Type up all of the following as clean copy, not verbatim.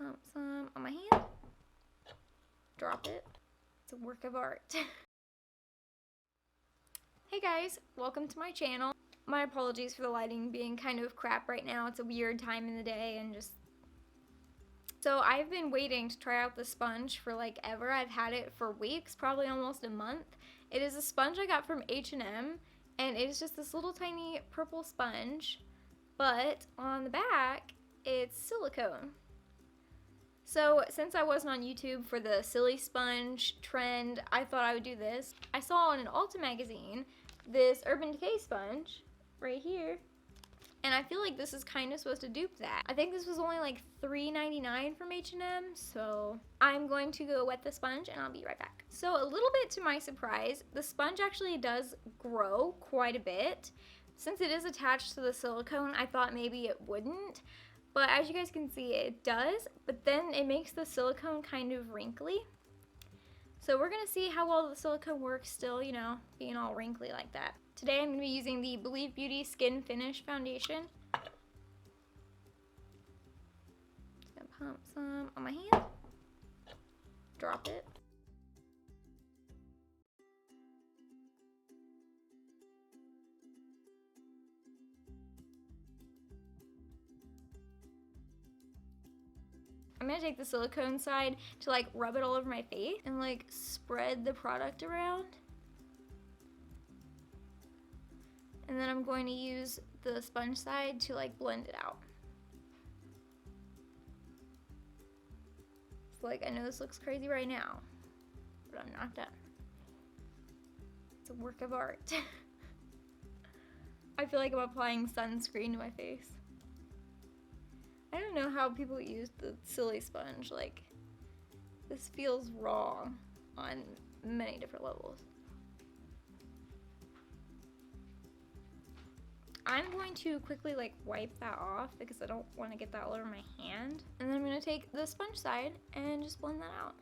pump some on my hand. Drop it. It's a work of art. Hey guys, welcome to my channel. My apologies for the lighting being kind of crap right now. It's a weird time in the day and just... So I've been waiting to try out the sponge for like ever. I've had it for weeks, probably almost a month. It is a sponge I got from H&M, and it is just this little tiny purple sponge, but on the back it's silicone. So since I wasn't on YouTube for the silly sponge trend, I thought I would do this. I saw on an Ulta magazine this Urban Decay sponge right here, and I feel like this is kind of supposed to dupe that. I think this was only like $3.99 from H&M, so I'm going to go wet the sponge and I'll be right back. So a little bit to my surprise, the sponge actually does grow quite a bit. Since it is attached to the silicone, I thought maybe it wouldn't. But as you guys can see, it does, but then it makes the silicone kind of wrinkly. So we're gonna see how well the silicone works still, you know, being all wrinkly like that. Today I'm gonna be using the Believe Beauty Skin Finish Foundation. Just gonna pump some on my hand. Drop it. I'm gonna take the silicone side to like rub it all over my face and like spread the product around. And then I'm going to use the sponge side to like blend it out. So like, I know this looks crazy right now, but I'm not done. It's a work of art. I feel like I'm applying sunscreen to my face. I don't know how people use the silly sponge. Like, this feels wrong on many different levels. I'm going to quickly like wipe that off because I don't want to get that all over my hand. And then I'm going to take the sponge side and just blend that out.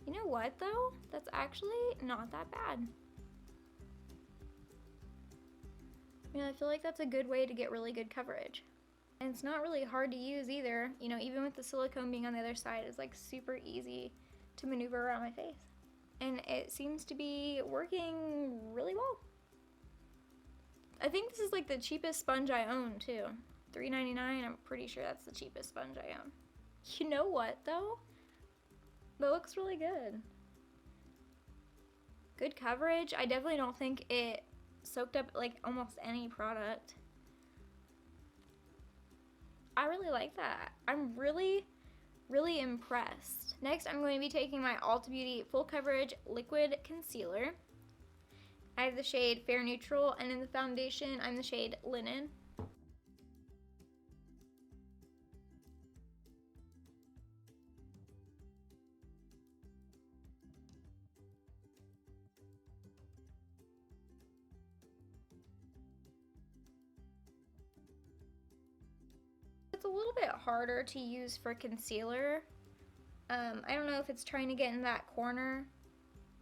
You know what though? That's actually not that bad. I mean, I feel like that's a good way to get really good coverage. And it's not really hard to use either. You know, even with the silicone being on the other side, it's like super easy to maneuver around my face. And it seems to be working really well. I think this is like the cheapest sponge I own too. $3.99, I'm pretty sure that's the cheapest sponge I own. You know what though? That looks really good. Good coverage. I definitely don't think it soaked up like almost any product. I really like that. I'm really impressed. Next, I'm going to be taking my Ulta Beauty Full Coverage Liquid Concealer. I have the shade Fair Neutral, and in the foundation, I'm the shade Linen. It's a little bit harder to use for concealer. I don't know if it's trying to get in that corner.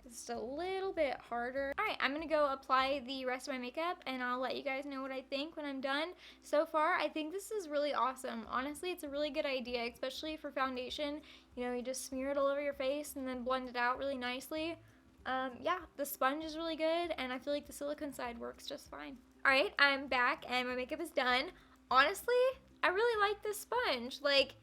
It's a little bit harder. Alright, I'm gonna go apply the rest of my makeup and I'll let you guys know what I think when I'm done. So far, I think this is really awesome. Honestly, it's a really good idea, especially for foundation. You know, you just smear it all over your face and then blend it out really nicely. Yeah, the sponge is really good and I feel like the silicone side works just fine. Alright, I'm back and my makeup is done. Honestly, I really like this sponge. Like,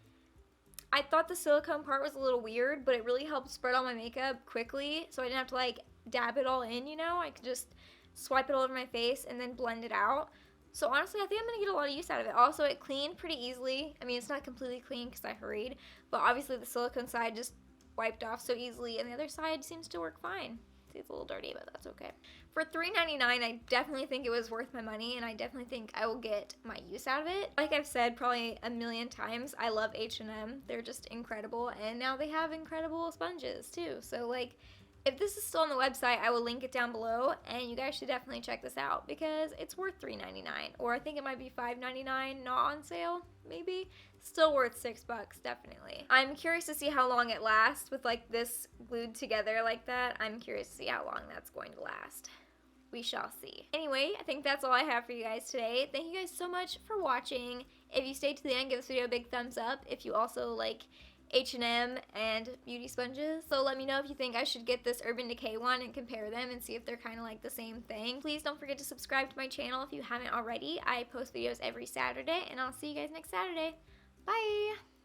I thought the silicone part was a little weird, but it really helped spread all my makeup quickly, so I didn't have to like dab it all in, you know? I could just swipe it all over my face and then blend it out. So honestly, I think I'm gonna get a lot of use out of it. Also, it cleaned pretty easily. I mean, it's not completely clean because I hurried, but obviously the silicone side just wiped off so easily, and the other side seems to work fine. See, it's a little dirty, but that's okay. For $3.99, I definitely think it was worth my money, and I definitely think I will get my use out of it. Like I've said probably a million times, I love H&M. They're just incredible, and now they have incredible sponges too. So like, if this is still on the website, I will link it down below, and you guys should definitely check this out because it's worth $3.99, or I think it might be $5.99, not on sale, maybe. Still worth $6, definitely. I'm curious to see how long it lasts with like this glued together like that. I'm curious to see how long that's going to last. we shall see. Anyway, I think that's all I have for you guys today. Thank you guys so much for watching. If you stayed to the end, give this video a big thumbs up. If you also like H&M and beauty sponges. So let me know if you think I should get this Urban Decay one and compare them and see if they're kind of like the same thing. Please don't forget to subscribe to my channel if you haven't already. I post videos every Saturday, and I'll see you guys next Saturday. Bye!